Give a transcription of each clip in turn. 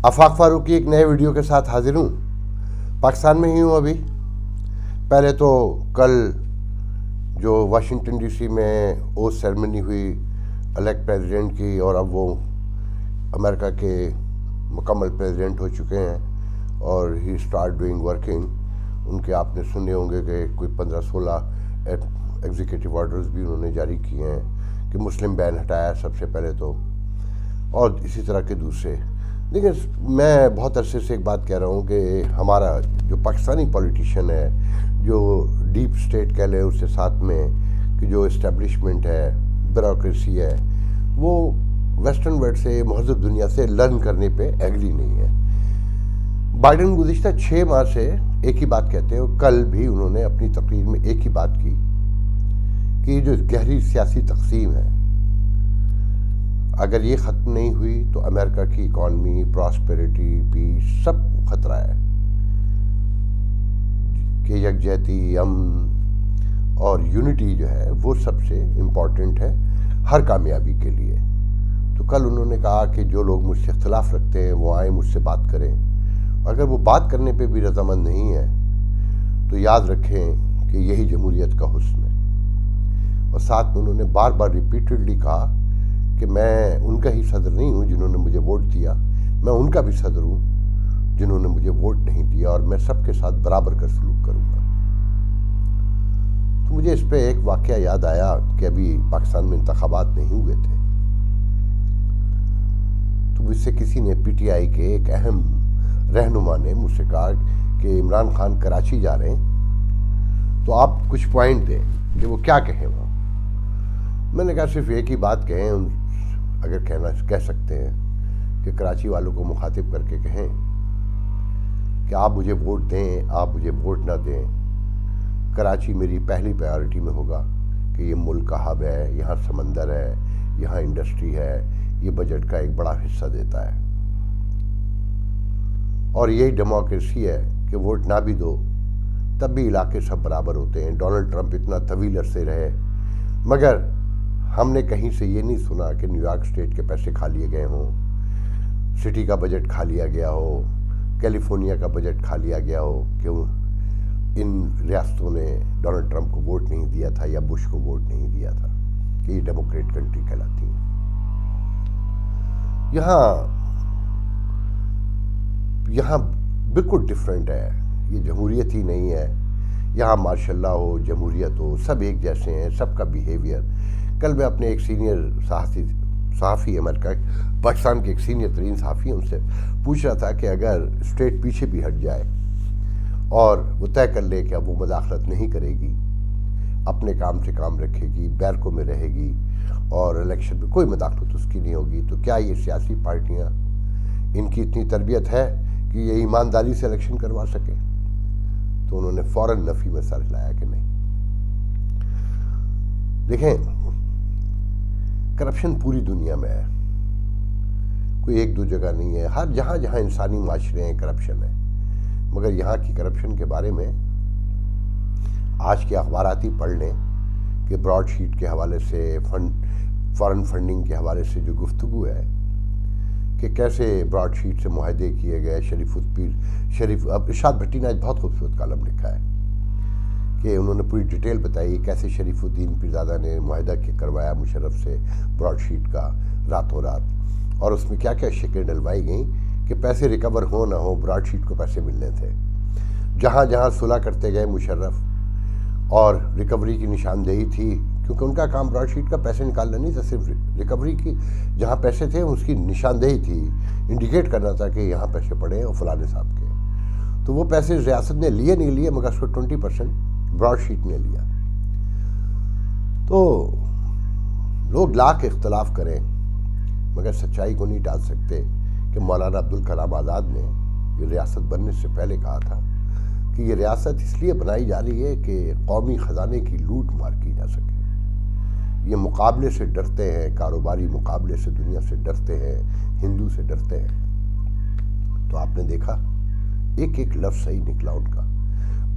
आफाक फारूक की एक नए वीडियो के साथ हाजिर हूँ। पाकिस्तान में ही हूँ अभी। पहले तो कल जो वाशिंगटन डीसी में ओथ सेरेमनी हुई इलेक्ट प्रेसिडेंट की, और अब वो अमेरिका के मुकम्मल प्रेसिडेंट हो चुके हैं और ही स्टार्ट डूइंग वर्किंग। उनके आपने सुने होंगे कि कोई 15-16 एग्जीक्यूटिव ऑर्डर्स भी उन्होंने जारी किए हैं कि मुस्लिम बैन हटाया सबसे पहले तो, और इसी तरह के दूसरे। लेकिन मैं बहुत अरसे से एक बात कह रहा हूँ कि हमारा जो पाकिस्तानी पॉलिटिशियन है, जो डीप स्टेट कह लें, उसके साथ में कि जो इस्टेब्लिशमेंट है, ब्यूरोक्रेसी है, वो वेस्टर्न वर्ल्ड से, महज़ब दुनिया से लर्न करने पे एग्री नहीं है। बाइडन गुज़िश्ता 6 माह से एक ही बात कहते हैं, और कल भी उन्होंने अपनी तकरीर में एक ही बात की कि जो गहरी सियासी तकसीम है, अगर ये ख़त्म नहीं हुई तो अमेरिका की इकॉनमी, प्रॉस्पेरिटी, पीस सब ख़तरा है कि यकजहती, अमन और यूनिटी जो है वो सबसे इम्पॉर्टेंट है हर कामयाबी के लिए। तो कल उन्होंने कहा कि जो लोग मुझसे इख्तलाफ रखते हैं वो आए, मुझसे बात करें। अगर वो बात करने पे भी रज़ामंद नहीं है तो याद रखें कि यही जमहूरियत का हुस्न है। और साथ में उन्होंने बार बार रिपीटेडली कहा कि मैं उनका ही सदर नहीं हूँ जिन्होंने मुझे वोट दिया, मैं उनका भी सदर हूँ जिन्होंने मुझे वोट नहीं दिया, और मैं सबके साथ बराबर का सलूक करूँगा। तो मुझे इस पर एक वाक़या याद आया कि अभी पाकिस्तान में इंतखाबात नहीं हुए थे, तो मुझसे किसी ने PTI के एक अहम रहनुमा ने मुझसे कहा कि इमरान खान कराची जा रहे हैं, तो आप कुछ पॉइंट दें कि वो क्या कहें वहाँ। मैंने कहा सिर्फ एक ही बात कहें, अगर कह सकते हैं कि कराची वालों को मुखातिब करके कहें कि आप मुझे वोट दें, आप मुझे वोट ना दें, कराची मेरी पहली प्रायोरिटी में होगा कि ये मुल्क का हब है, यहाँ समंदर है, यहाँ इंडस्ट्री है, ये बजट का एक बड़ा हिस्सा देता है, और यही डेमोक्रेसी है कि वोट ना भी दो तब भी इलाके सब बराबर होते हैं। डोनाल्ड ट्रंप इतना तवील अरसे रहे, मगर हमने कहीं से ये नहीं सुना कि न्यूयॉर्क स्टेट के पैसे खा लिए गए हों, सिटी का बजट खा लिया गया हो, कैलिफोर्निया का बजट खा लिया गया हो, क्यों इन रियासतों ने डोनाल्ड ट्रंप को वोट नहीं दिया था या बुश को वोट नहीं दिया था कि ये डेमोक्रेट कंट्री कहलाती हैं। यहाँ बिल्कुल डिफरेंट है, ये जमहूरियत ही नहीं है। यहाँ माशाल्लाह हो, जमहूरियत हो, सब एक जैसे हैं, सबका बिहेवियर। कल मैं अपने एक सीनियर सहाफ़ी अमेरिका पाकिस्तान के एक सीनियर तरीन सहाफ़ी, उनसे पूछ रहा था कि अगर स्टेट पीछे भी हट जाए और वो तय कर ले कि अब वो मुदाखलत नहीं करेगी, अपने काम से काम रखेगी, बैरकों में रहेगी और इलेक्शन में कोई मुदाखलत उसकी नहीं होगी, तो क्या ये सियासी पार्टियाँ, इनकी इतनी तरबियत है कि ये ईमानदारी से इलेक्शन करवा सके? तो उन्होंने फ़ौरन नफ़ी में सर हिलाया कि नहीं। देखें, करप्शन पूरी दुनिया में है, कोई एक दो जगह नहीं है, हर जहाँ जहाँ इंसानी माशरे हैं करप्शन है। मगर यहाँ की करप्शन के बारे में आज के अखबारात ही पढ़ लें कि ब्रॉडशीट के हवाले से, फॉरेन फंडिंग के हवाले से जो गुफ्तगू है कि कैसे ब्रॉडशीट से मुआहदे किए गए। अब इरशाद भट्टी ने आज बहुत खूबसूरत कॉलम लिखा है कि उन्होंने पूरी डिटेल बताई कैसे शरीफुद्दीन पीरज़ादा ने मुआहदा करवाया मुशर्रफ से ब्रॉडशीट का रातों रात, और उसमें क्या क्या शिकें डलवाई गई कि पैसे रिकवर हो ना हो, ब्रॉडशीट को पैसे मिलने थे। जहाँ जहाँ सुलह करते गए मुशर्रफ और रिकवरी की निशानदेही थी, क्योंकि उनका काम ब्रॉडशीट का पैसे निकालना नहीं था, सिर्फ रिकवरी की जहाँ पैसे थे उसकी निशानदेही थी, इंडिकेट करना था कि यहाँ पैसे पड़े हैं और फलाने साहब के। तो वो पैसे रियासत ने लिए नहीं लिए, मगर उसको 20% ब्रॉडशीट ने लिया। तो लोग लाख इख्तलाफ करें मगर सच्चाई को नहीं टाल सकते कि मौलाना अब्दुल कलाम आज़ाद ने ये रियासत बनने से पहले कहा था कि ये रियासत इसलिए बनाई जा रही है कि कौमी ख़जाने की लूट मार की जा सके। ये मुकाबले से डरते हैं, कारोबारी मुकाबले से दुनिया से डरते हैं, हिंदू से डरते हैं। तो आपने देखा एक एक लफ्ज़ सही निकला उनका,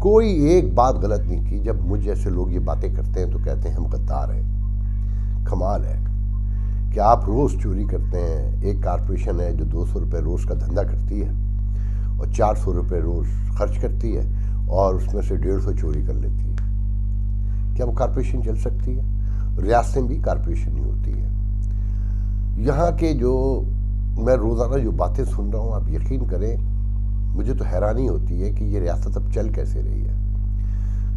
कोई एक बात गलत नहीं की। जब मुझ जैसे लोग ये बातें करते हैं तो कहते हैं हम गद्दार हैं। कमाल है کہ آپ روز چوری کرتے ہیں. ایک کارپوریشن ہے جو 200 روپے روز کا دھندا کرتی ہے اور 400 روپے روز خرچ کرتی ہے اور اس میں سے 150 چوری کر لیتی ہے. کیا وہ کارپوریشن چل سکتی ہے؟ ریاستیں بھی کارپوریشن ہی ہوتی ہے. یہاں کے جو میں روزانہ جو باتیں سن رہا ہوں، آپ یقین کریں مجھے تو حیرانی ہوتی ہے کہ یہ ریاست اب چل کیسے رہی ہے.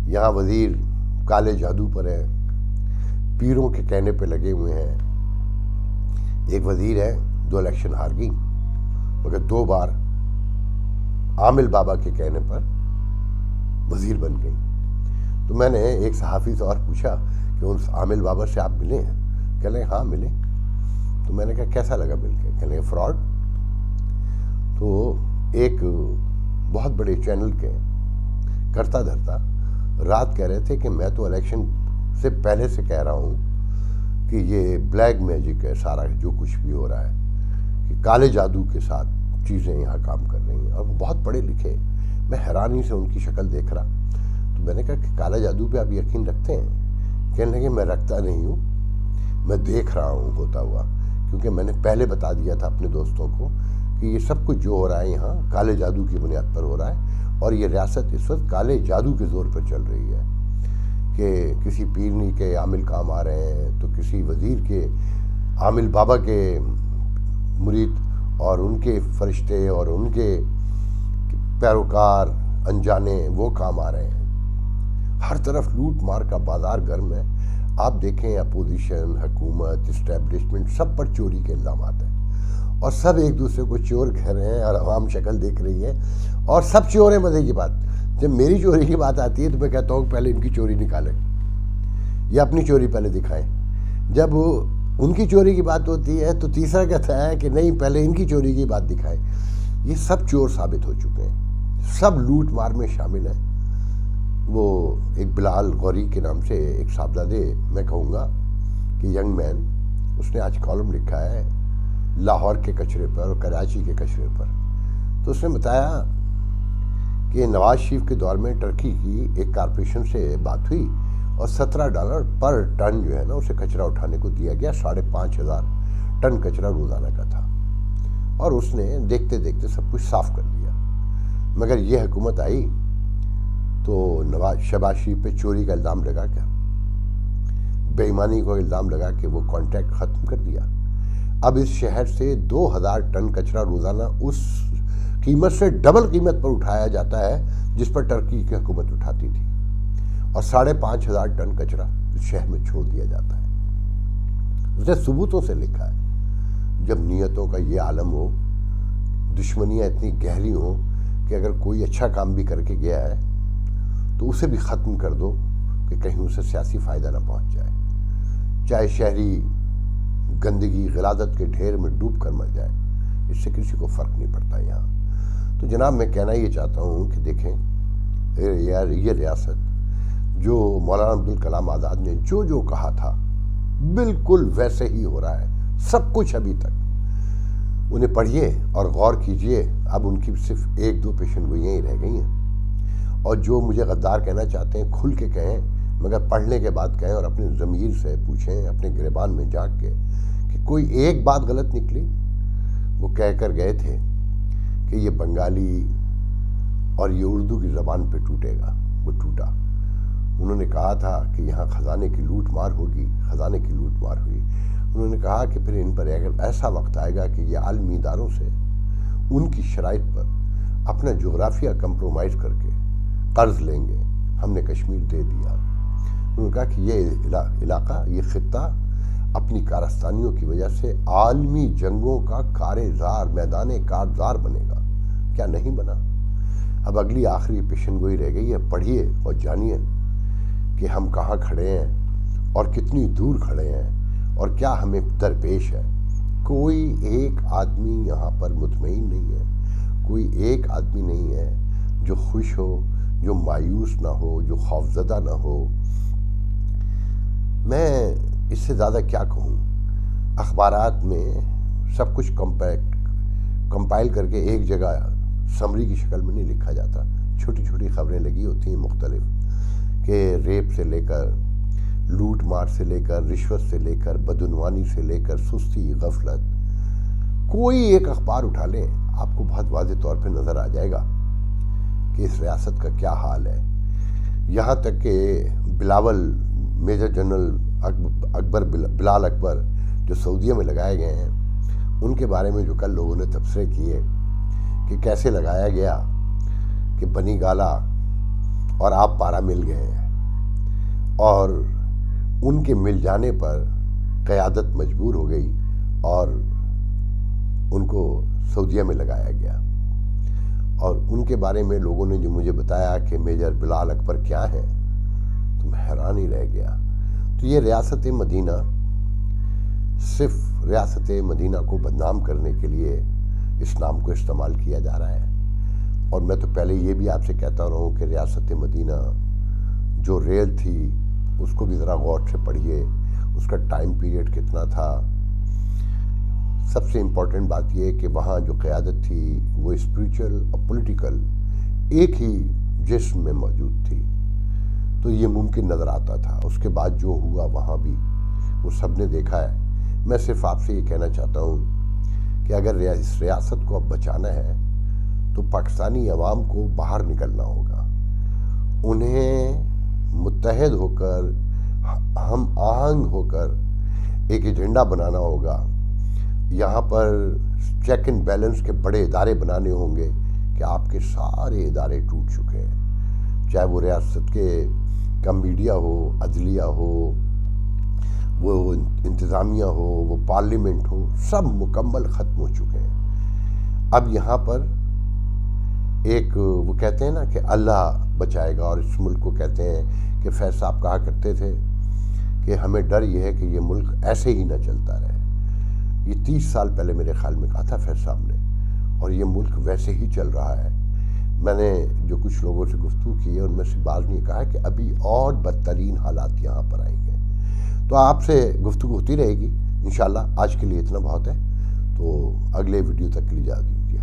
یہاں وزیر کالے جادو پر ہے، پیروں کے کہنے پہ لگے ہوئے ہیں. ایک وزیر ہے جو الیکشن ہار گئی مگر 2 بار عامل بابا کے کہنے پر وزیر بن گئی. تو میں نے ایک صحافی سے اور پوچھا کہ ان عامل بابا سے آپ ملے ہیں؟ کہہ لیں ہاں ملے. تو میں نے کہا کیسا لگا مل کے؟ کہہ لیں فراڈ. تو ایک بہت بڑے چینل کے کرتا دھرتا رات کہہ رہے تھے کہ میں تو الیکشن سے پہلے سے کہہ رہا ہوں کہ یہ بلیک میجک ہے سارا جو کچھ بھی ہو رہا ہے، کہ کالے جادو کے ساتھ چیزیں یہاں کام کر رہی ہیں. اور وہ بہت پڑھے لکھے. میں حیرانی سے ان کی شکل دیکھ رہا. تو میں نے کہا کہ کالا جادو پہ آپ یقین رکھتے ہیں؟ کہنے لگے میں رکھتا نہیں ہوں، میں دیکھ رہا ہوں ہوتا ہوا، کیونکہ میں نے پہلے بتا دیا تھا اپنے دوستوں کو کہ یہ سب کچھ جو ہو رہا ہے یہاں کالے جادو کی بنیاد پر ہو رہا ہے. اور یہ ریاست اس وقت کالے جادو کے زور پر چل رہی ہے کہ کسی پیرنی کے عامل کام آ رہے ہیں تو کسی وزیر کے عامل بابا کے مرید اور ان کے فرشتے اور ان کے پیروکار انجانے وہ کام آ رہے ہیں. ہر طرف لوٹ مار کا بازار گرم ہے. آپ دیکھیں اپوزیشن، حکومت، اسٹیبلشمنٹ سب پر چوری کے الزامات ہیں اور سب ایک دوسرے کو چور کہہ رہے ہیں اور عوام شکل دیکھ رہی ہے اور سب چور ہیں. مزے کی بات جب میری چوری کی بات آتی ہے تو میں کہتا ہوں کہ پہلے ان کی چوری نکالیں یا اپنی چوری پہلے دکھائیں. جب ان کی چوری کی بات ہوتی ہے تو تیسرا کہتا ہے کہ نہیں پہلے ان کی چوری کی بات دکھائیں. یہ سب چور ثابت ہو چکے ہیں، سب لوٹ مار میں شامل ہیں. وہ ایک بلال غوری کے نام سے ایک صاحبزادے میں کہوں گا کہ ینگ مین، اس نے آج کالم لکھا ہے لاہور کے کچرے پر اور کراچی کے کچرے پر. تو اس نے بتایا کہ نواز شریف کے دور میں ٹرکی کی ایک کارپوریشن سے بات ہوئی اور $17 پر ٹن جو ہے نا اسے کچرا اٹھانے کو دیا گیا. 5,500 ٹن کچرا روزانہ کا تھا اور اس نے دیکھتے دیکھتے سب کچھ صاف کر دیا. مگر یہ حکومت آئی تو شہباز شریف پہ چوری کا الزام لگا کر، بے ایمانی کو الزام لگا کہ وہ کانٹریکٹ ختم کر دیا. اب اس شہر سے 2,000 ٹن کچرا روزانہ اس قیمت سے ڈبل قیمت پر اٹھایا جاتا ہے جس پر ٹرکی کی حکومت اٹھاتی تھی، اور 5,500 ٹن کچرا اس شہر میں چھوڑ دیا جاتا ہے. اس نے ثبوتوں سے لکھا ہے. جب نیتوں کا یہ عالم ہو، دشمنیاں اتنی گہری ہوں کہ اگر کوئی اچھا کام بھی کر کے گیا ہے تو اسے بھی ختم کر دو کہ کہیں اسے سیاسی فائدہ نہ پہنچ جائے، چاہے شہری گندگی غلاظت کے ڈھیر میں ڈوب کر مر جائے، اس سے کسی کو فرق نہیں پڑتا یہاں. تو جناب میں کہنا یہ چاہتا ہوں کہ دیکھیں یہ ریاست جو مولانا عبدالکلام آزاد نے جو کہا تھا بالکل ویسے ہی ہو رہا ہے سب کچھ. ابھی تک انہیں پڑھیے اور غور کیجئے. اب ان کی صرف 1-2 پیشن گوئیاں ہی رہ گئی ہیں، اور جو مجھے غدار کہنا چاہتے ہیں کھل کے کہیں، مگر پڑھنے کے بعد کہیں اور اپنے ضمیر سے پوچھیں، اپنے گریبان میں جھانک کے کہ کوئی ایک بات غلط نکلی. وہ کہہ کر گئے تھے کہ یہ بنگالی اور یہ اردو کی زبان پہ ٹوٹے گا، وہ ٹوٹا. انہوں نے کہا تھا کہ یہاں خزانے کی لوٹ مار ہوگی، خزانے کی لوٹ مار ہوئی. انہوں نے کہا کہ پھر ان پر ایسا وقت آئے گا کہ یہ عالمی اداروں سے ان کی شرائط پر اپنا جغرافیہ کمپرومائز کر کے قرض لیں گے. ہم نے کشمیر دے دیا. انہوں نے کہا کہ یہ علاقہ، یہ خطہ اپنی کارستانیوں کی وجہ سے عالمی جنگوں کا کارزار، میدان کارزار بنے گا. کیا نہیں بنا؟ اب اگلی آخری پیشن گوئی رہ گئی ہے. پڑھیے اور جانیے کہ ہم کہاں کھڑے ہیں اور کتنی دور کھڑے ہیں اور کیا ہمیں درپیش ہے. کوئی ایک آدمی یہاں پر مطمئن نہیں ہے، کوئی ایک آدمی نہیں ہے جو خوش ہو، جو مایوس نہ ہو، جو خوفزدہ نہ ہو. میں اس سے زیادہ کیا کہوں. اخبارات میں سب کچھ کمپائل کر کے ایک جگہ سمری کی شکل میں نہیں لکھا جاتا. چھوٹی چھوٹی خبریں لگی ہوتی ہیں مختلف، کہ ریپ سے لے کر लूट मार से लेकर, रिश्वत से लेकर, बदउनवानी से लेकर, सुस्ती, गफलत, कोई एक अखबार उठा लें, आपको बहुत वाज़ेह तौर पे नज़र आ जाएगा कि इस रियासत का क्या हाल है। यहाँ तक कि बिलावल, मेजर जनरल बिलाल अकबर जो सऊदीया में लगाए गए हैं, उनके बारे में जो कल लोगों ने तबसरे किए कि कैसे लगाया गया कि बनी गाला और आप पारा मिल गए हैं, और उनके मिल जाने पर क़यादत मजबूर हो गई और उनको सऊदीया में लगाया गया। और उनके बारे में लोगों ने जो मुझे बताया कि मेजर बिलाल अकबर क्या है, तो मैं हैरान ही रह गया। तो ये रियासत मदीना सिर्फ रियासत मदीना को बदनाम करने के लिए इस नाम को इस्तेमाल किया जा रहा है। और मैं तो पहले ये भी आपसे कहता रहा हूँ कि रियासत मदीना जो रेल थी उसको भी ज़रा गौर से पढ़िए, उसका टाइम पीरियड कितना था। सबसे इम्पॉर्टेंट बात यह है कि वहाँ जो क़यादत थी वो स्पिरिचुअल और पॉलिटिकल एक ही जिस्म में मौजूद थी, तो ये मुमकिन नज़र आता था। उसके बाद जो हुआ वहाँ भी वो सब ने देखा है। मैं सिर्फ आपसे ये कहना चाहता हूँ कि अगर इस रियासत को अब बचाना है तो पाकिस्तानी अवाम को बाहर निकलना होगा, उन्हें मुत्तहद होकर, हम आहंग होकर एक एजेंडा बनाना होगा। यहाँ पर चेक एंड बैलेंस के बड़े इदारे बनाने होंगे कि आपके सारे इदारे टूट चुके हैं, चाहे वो रियासत का मीडिया हो, अदलिया हो, वो इंतज़ामिया हो, वो पार्लियामेंट हो, सब मुकम्मल ख़त्म हो चुके हैं। अब यहाँ पर एक वो कहते हैं ना कि अल्लाह बचाएगा, और इस मुल्क को कहते हैं कि फैज़ साहब कहा करते थे कि हमें डर ये है कि ये मुल्क ऐसे ही ना चलता रहे। ये 30 साल पहले मेरे ख्याल में कहा था फैज़ साहब ने, और ये मुल्क वैसे ही चल रहा है। मैंने जो कुछ लोगों से गुफ्तगू की है उनमें से बाज़ ने कहा कि अभी और बदतरीन हालात यहाँ पर आएंगे। तो आपसे गुफ्तगू होती रहेगी इंशाअल्लाह। आज के लिए इतना बहुत है, तो अगले वीडियो तक के लिए इजाज़त दीजिए।